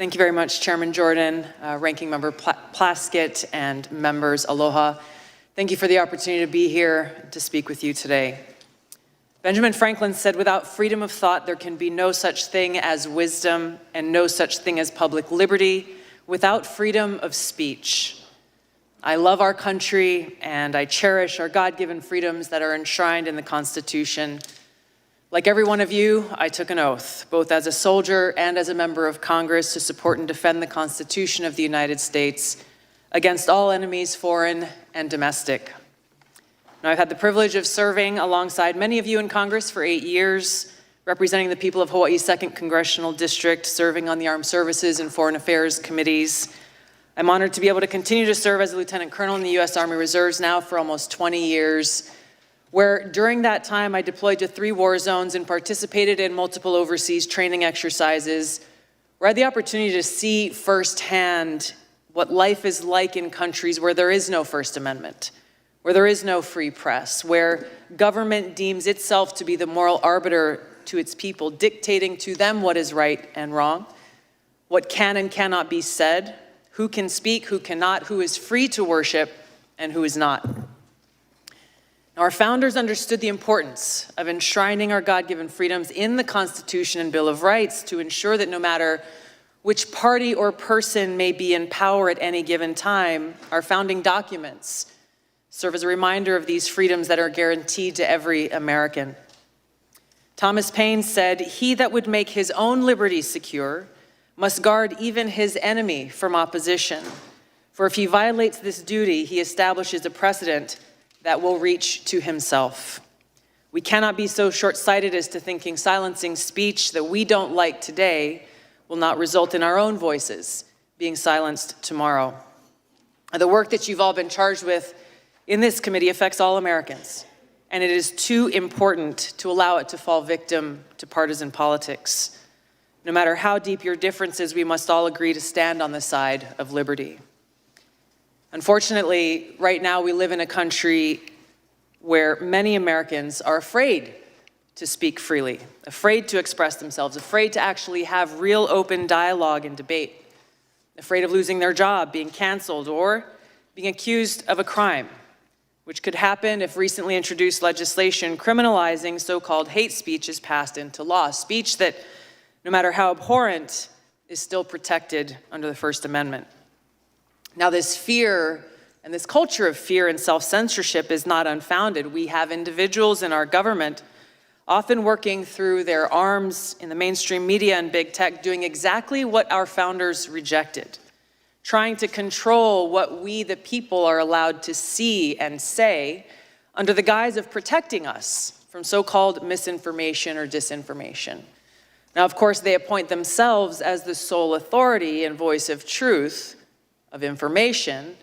Thank you very much, Chairman Jordan, Ranking Member Plaskett, and members, aloha. Thank you for the opportunity to be here to speak with you today. Benjamin Franklin said, "Without freedom of thought, there can be no such thing as wisdom and no such thing as public liberty without freedom of speech." I love our country and I cherish our God-given freedoms that are enshrined in the Constitution. Like every one of you, I took an oath, both as a soldier and as a member of Congress, to support and defend the Constitution of the United States against all enemies, foreign and domestic. Now, I've had the privilege of serving alongside many of you in Congress for 8 years, representing the people of Hawaii's 2nd Congressional District, serving on the Armed Services and Foreign Affairs Committees. I'm honored to be able to continue to serve as a Lieutenant Colonel in the U.S. Army Reserves now for almost 20 years, where during that time I deployed to 3 war zones and participated in multiple overseas training exercises, where I had the opportunity to see firsthand what life is like in countries where there is no First Amendment, where there is no free press, where government deems itself to be the moral arbiter to its people, dictating to them what is right and wrong, what can and cannot be said, who can speak, who cannot, who is free to worship, and who is not. Now, our founders understood the importance of enshrining our God-given freedoms in the Constitution and Bill of Rights to ensure that no matter which party or person may be in power at any given time, our founding documents serve as a reminder of these freedoms that are guaranteed to every American. Thomas Paine said, "He that would make his own liberty secure must guard even his enemy from opposition. For if he violates this duty, he establishes a precedent that will reach to himself." We cannot be so short-sighted as to thinking silencing speech that we don't like today will not result in our own voices being silenced tomorrow. The work that you've all been charged with in this committee affects all Americans, and it is too important to allow it to fall victim to partisan politics. No matter how deep your differences, we must all agree to stand on the side of liberty. Unfortunately, right now we live in a country where many Americans are afraid to speak freely, afraid to express themselves, afraid to actually have real open dialogue and debate, afraid of losing their job, being canceled, or being accused of a crime, which could happen if recently introduced legislation criminalizing so-called hate speech is passed into law, speech that, no matter how abhorrent, is still protected under the First Amendment. Now, this fear and this culture of fear and self-censorship is not unfounded. We have individuals in our government often working through their arms in the mainstream media and big tech, doing exactly what our founders rejected, trying to control what we, the people, are allowed to see and say under the guise of protecting us from so-called misinformation or disinformation. Now, of course, they appoint themselves as the sole authority and voice of truth, of information,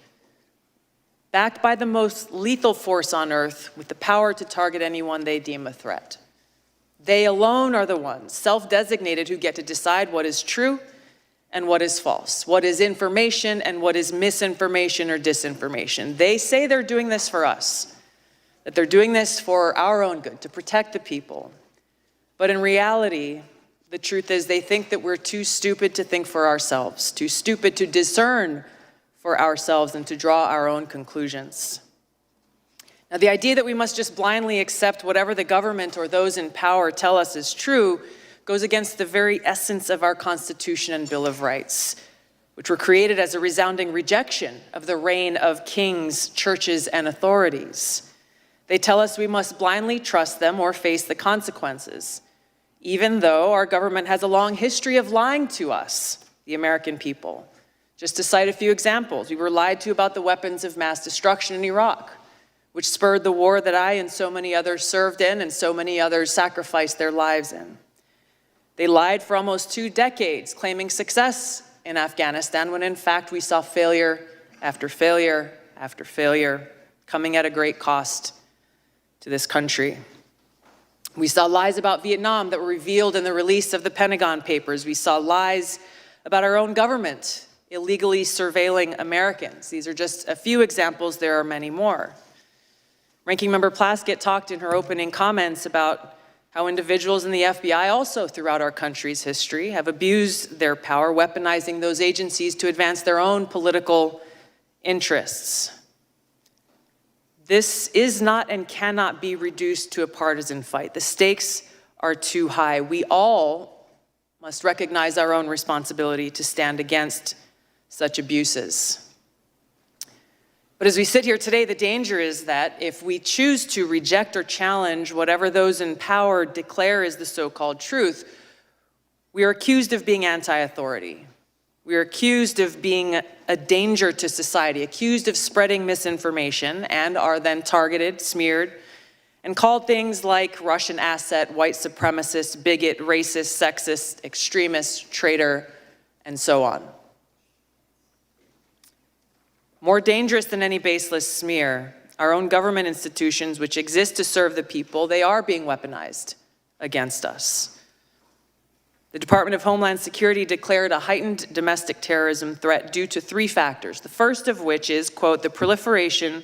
backed by the most lethal force on earth with the power to target anyone they deem a threat. They alone are the ones, self-designated, who get to decide what is true and what is false, what is information and what is misinformation or disinformation. They say they're doing this for us, that they're doing this for our own good, to protect the people. But in reality, the truth is they think that we're too stupid to think for ourselves, too stupid to discern for ourselves and to draw our own conclusions. Now, the idea that we must just blindly accept whatever the government or those in power tell us is true goes against the very essence of our Constitution and Bill of Rights, which were created as a resounding rejection of the reign of kings, churches, and authorities. They tell us we must blindly trust them or face the consequences, even though our government has a long history of lying to us, the American people. Just to cite a few examples, we were lied to about the weapons of mass destruction in Iraq, which spurred the war that I and so many others served in and so many others sacrificed their lives in. They lied for almost 2 decades, claiming success in Afghanistan, when in fact we saw failure after failure after failure, coming at a great cost to this country. We saw lies about Vietnam that were revealed in the release of the Pentagon Papers. We saw lies about our own government illegally surveilling Americans. These are just a few examples. There are many more. Ranking Member Plaskett talked in her opening comments about how individuals in the FBI also throughout our country's history have abused their power, weaponizing those agencies to advance their own political interests. This is not and cannot be reduced to a partisan fight. The stakes are too high. We all must recognize our own responsibility to stand against such abuses. But as we sit here today, the danger is that if we choose to reject or challenge whatever those in power declare is the so-called truth, we are accused of being anti-authority. We are accused of being a danger to society, accused of spreading misinformation, and are then targeted, smeared, and called things like Russian asset, white supremacist, bigot, racist, sexist, extremist, traitor, and so on. More dangerous than any baseless smear, our own government institutions, which exist to serve the people, they are being weaponized against us. The Department of Homeland Security declared a heightened domestic terrorism threat due to 3 factors, the first of which is, quote, the proliferation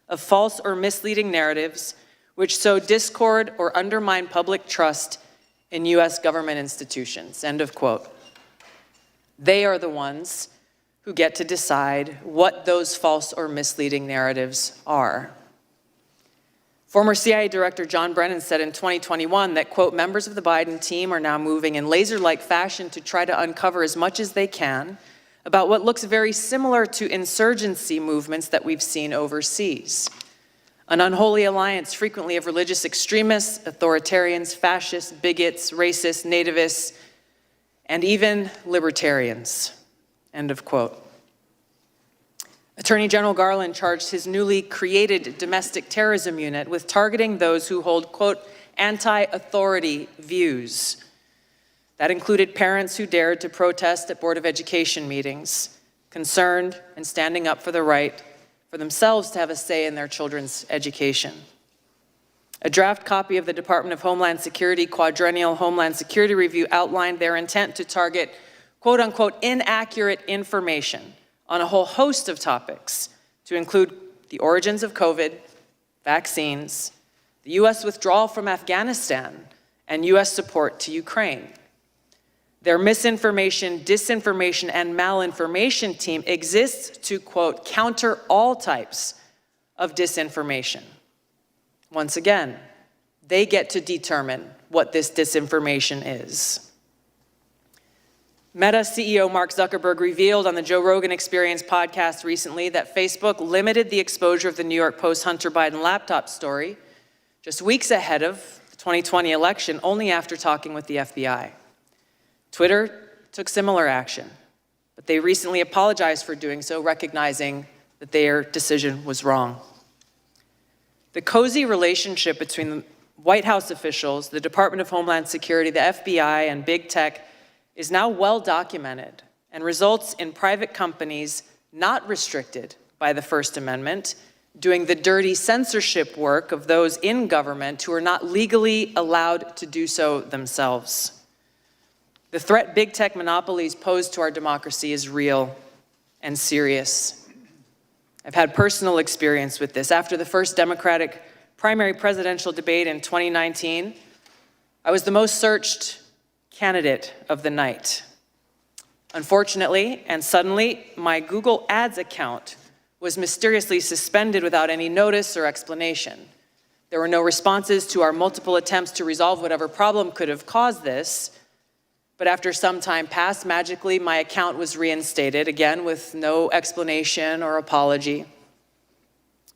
of false or misleading narratives which sow discord or undermine public trust in U.S. government institutions, end of quote. They are the ones who get to decide what those false or misleading narratives are. Former CIA Director John Brennan said in 2021 that, quote, members of the Biden team are now moving in laser-like fashion to try to uncover as much as they can about what looks very similar to insurgency movements that we've seen overseas. An unholy alliance frequently of religious extremists, authoritarians, fascists, bigots, racists, nativists, and even libertarians. End of quote. Attorney General Garland charged his newly created domestic terrorism unit with targeting those who hold, quote, anti-authority views. That included parents who dared to protest at Board of Education meetings, concerned and standing up for the right for themselves to have a say in their children's education. A draft copy of the Department of Homeland Security Quadrennial Homeland Security Review outlined their intent to target quote-unquote inaccurate information on a whole host of topics, to include the origins of COVID, vaccines, the U.S. withdrawal from Afghanistan, and U.S. support to Ukraine. Their misinformation, disinformation, and malinformation team exists to, quote, counter all types of disinformation. Once again, they get to determine what this disinformation is. Meta CEO Mark Zuckerberg revealed on the Joe Rogan Experience podcast recently that Facebook limited the exposure of the New York Post Hunter Biden laptop story just weeks ahead of the 2020 election, only after talking with the FBI. Twitter took similar action, but they recently apologized for doing so, recognizing that their decision was wrong. The cozy relationship between the White House officials, the Department of Homeland Security, the FBI, and big tech is now well documented and results in private companies not restricted by the First Amendment doing the dirty censorship work of those in government who are not legally allowed to do so themselves. The threat big tech monopolies pose to our democracy is real and serious. I've had personal experience with this. After the first Democratic primary presidential debate in 2019, I was the most searched candidate of the night. Unfortunately, and suddenly, my Google Ads account was mysteriously suspended without any notice or explanation. There were no responses to our multiple attempts to resolve whatever problem could have caused this, but after some time passed, magically my account was reinstated, again with no explanation or apology.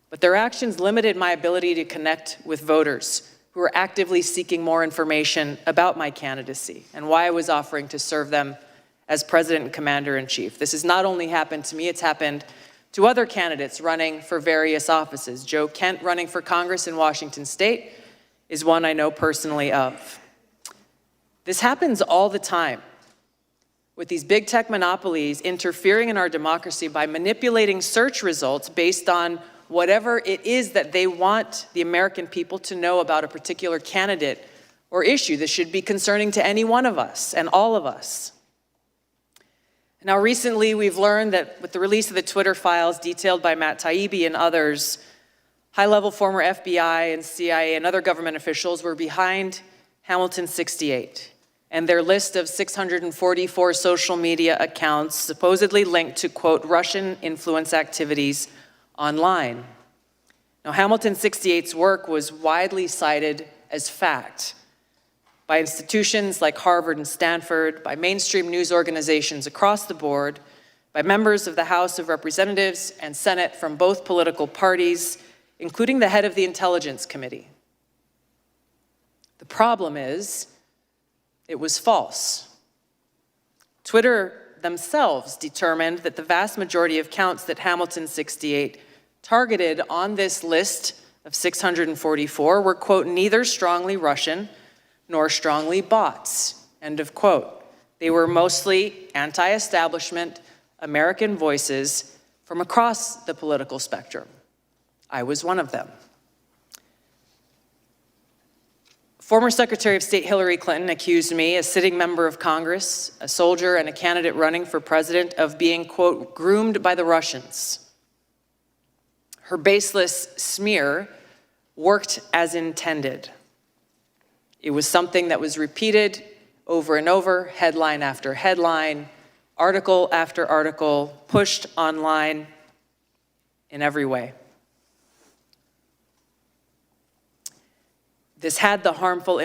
But their actions limited my ability to connect with voters who were actively seeking more information about my candidacy and why I was offering to serve them as President and Commander-in-Chief. This has not only happened to me, it's happened to other candidates running for various offices. Joe Kent, running for Congress in Washington State, is one I know personally of. This happens all the time, with these big tech monopolies interfering in our democracy by manipulating search results based on whatever it is that they want the American people to know about a particular candidate or issue that should be concerning to any one of us and all of us. Now, recently, we've learned that with the release of the Twitter files detailed by Matt Taibbi and others, high-level former FBI and CIA and other government officials were behind Hamilton 68, and their list of 644 social media accounts supposedly linked to, quote, Russian influence activities online. Now, Hamilton 68's work was widely cited as fact by institutions like Harvard and Stanford, by mainstream news organizations across the board, by members of the House of Representatives and Senate from both political parties, including the head of the Intelligence Committee. The problem is, it was false. Twitter themselves determined that the vast majority of counts that Hamilton 68 targeted on this list of 644 were, quote, neither strongly Russian nor strongly bots, end of quote. They were mostly anti-establishment American voices from across the political spectrum. I was one of them. Former Secretary of State Hillary Clinton accused me, a sitting member of Congress, a soldier, and a candidate running for president, of being, quote, groomed by the Russians. Her baseless smear worked as intended. It was something that was repeated over and over, headline after headline, article after article, pushed online in every way. This had the harmful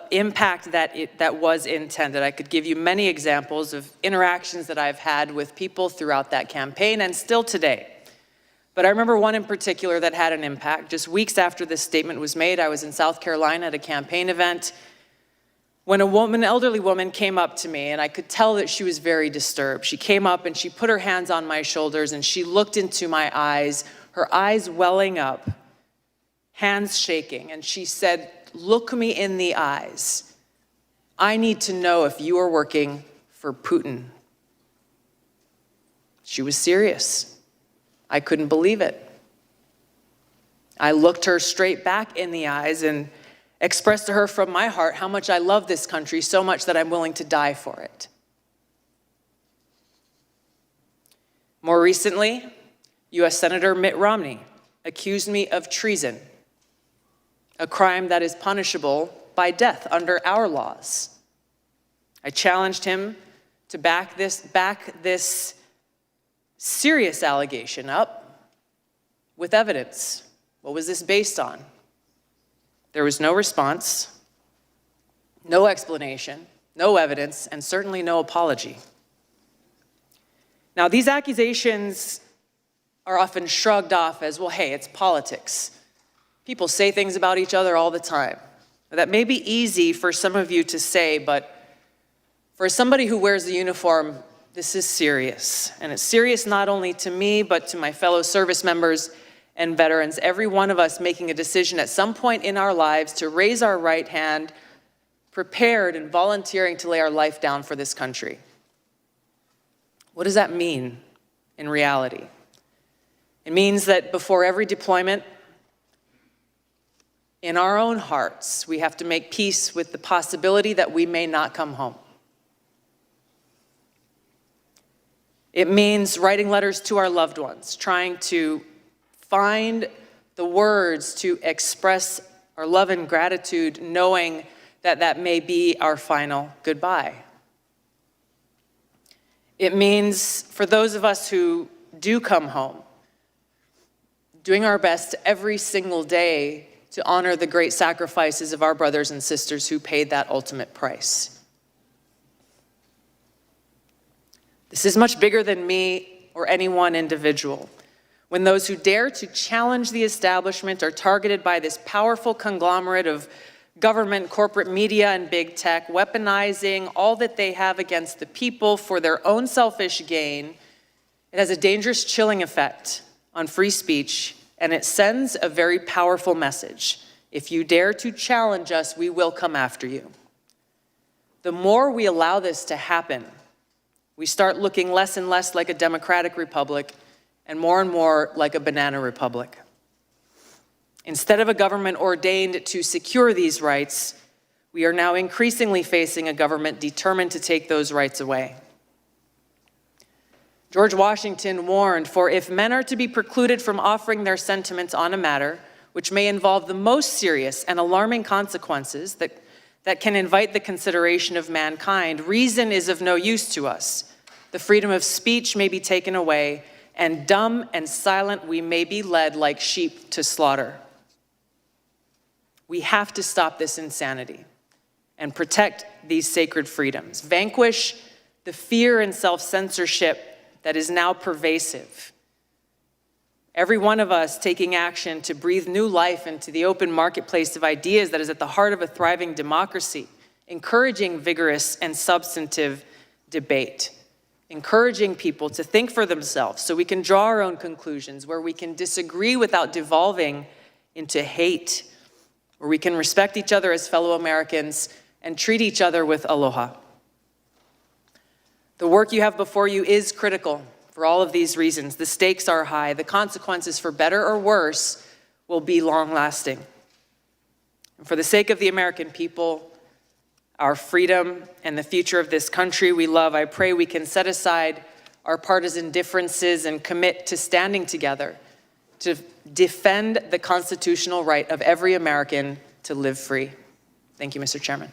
impact that was intended. I could give you many examples of interactions that I've had with people throughout that campaign and still today. But I remember one in particular that had an impact. Just weeks after this statement was made, I was in South Carolina at a campaign event when an elderly woman came up to me, and I could tell that she was very disturbed. She came up and she put her hands on my shoulders and she looked into my eyes, her eyes welling up, hands shaking, and she said, "Look me in the eyes. I need to know if you are working for Putin." She was serious. I couldn't believe it. I looked her straight back in the eyes and expressed to her from my heart how much I love this country, so much that I'm willing to die for it. More recently, U.S. Senator Mitt Romney accused me of treason, a crime that is punishable by death under our laws. I challenged him to back this serious allegation up with evidence. What was this based on? There was no response, no explanation, no evidence, and certainly no apology. Now, these accusations are often shrugged off as, well, hey, it's politics. People say things about each other all the time. That may be easy for some of you to say, but for somebody who wears the uniform, this is serious. And it's serious not only to me, but to my fellow service members and veterans, every one of us making a decision at some point in our lives to raise our right hand, prepared and volunteering to lay our life down for this country. What does that mean in reality? It means that before every deployment, in our own hearts, we have to make peace with the possibility that we may not come home. It means writing letters to our loved ones, trying to find the words to express our love and gratitude, knowing that that may be our final goodbye. It means, for those of us who do come home, doing our best every single day to honor the great sacrifices of our brothers and sisters who paid that ultimate price. This is much bigger than me or any one individual. When those who dare to challenge the establishment are targeted by this powerful conglomerate of government, corporate media, and big tech, weaponizing all that they have against the people for their own selfish gain, it has a dangerous chilling effect on free speech, and it sends a very powerful message. If you dare to challenge us, we will come after you. The more we allow this to happen, we start looking less and less like a democratic republic and more like a banana republic. Instead of a government ordained to secure these rights, we are now increasingly facing a government determined to take those rights away. George Washington warned, "For if men are to be precluded from offering their sentiments on a matter which may involve the most serious and alarming consequences that that can invite the consideration of mankind, reason is of no use to us. The freedom of speech may be taken away, and dumb and silent we may be led like sheep to slaughter. We have to stop this insanity and protect these sacred freedoms. Vanquish the fear and self-censorship that is now pervasive. Every one of us taking action to breathe new life into the open marketplace of ideas that is at the heart of a thriving democracy, encouraging vigorous and substantive debate, encouraging people to think for themselves so we can draw our own conclusions, where we can disagree without devolving into hate, where we can respect each other as fellow Americans and treat each other with aloha. The work you have before you is critical for all of these reasons. The stakes are high. The consequences, for better or worse, will be long-lasting. And for the sake of the American people, our freedom, and the future of this country we love, I pray we can set aside our partisan differences and commit to standing together to defend the constitutional right of every American to live free. Thank you, Mr. Chairman.